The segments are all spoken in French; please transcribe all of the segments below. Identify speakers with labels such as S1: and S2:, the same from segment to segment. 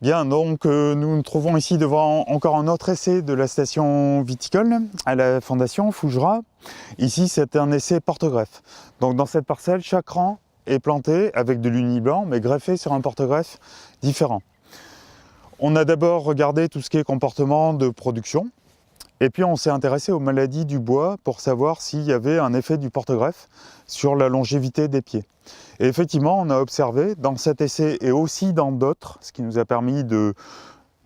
S1: Bien, donc nous nous trouvons ici devant encore un autre essai de la station viticole à la Fondation Fougera. Ici, c'est un essai porte-greffe. Donc dans cette parcelle, chaque rang est planté avec de l'uni blanc, mais greffé sur un porte-greffe différent. On a d'abord regardé tout ce qui est comportement de production, et puis on s'est intéressé aux maladies du bois pour savoir s'il y avait un effet du porte-greffe sur la longévité des pieds. Et effectivement, on a observé dans cet essai et aussi dans d'autres, ce qui nous a permis de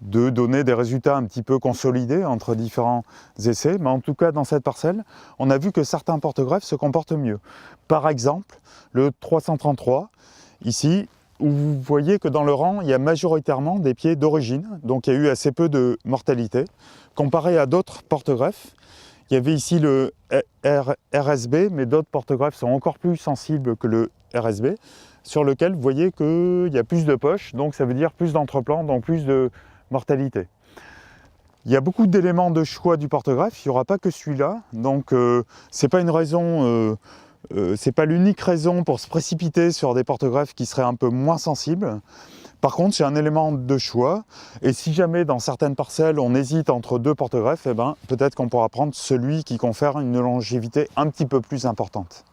S1: donner des résultats un petit peu consolidés entre différents essais, mais en tout cas dans cette parcelle, on a vu que certains porte-greffes se comportent mieux. Par exemple, le 333, ici, où vous voyez que dans le rang, il y a majoritairement des pieds d'origine, donc il y a eu assez peu de mortalité. Comparé à d'autres porte-greffes, il y avait ici le RSB, mais d'autres porte-greffes sont encore plus sensibles que le RSB, sur lequel vous voyez qu'il y a plus de poches, donc ça veut dire plus d'entreplants, donc plus de mortalité. Il y a beaucoup d'éléments de choix du porte-greffe, il n'y aura pas que celui-là, donc c'est pas une raison, c'est pas l'unique raison pour se précipiter sur des porte-greffes qui seraient un peu moins sensibles. Par contre, c'est un élément de choix, et si jamais dans certaines parcelles on hésite entre deux porte-greffes, eh ben, peut-être qu'on pourra prendre celui qui confère une longévité un petit peu plus importante.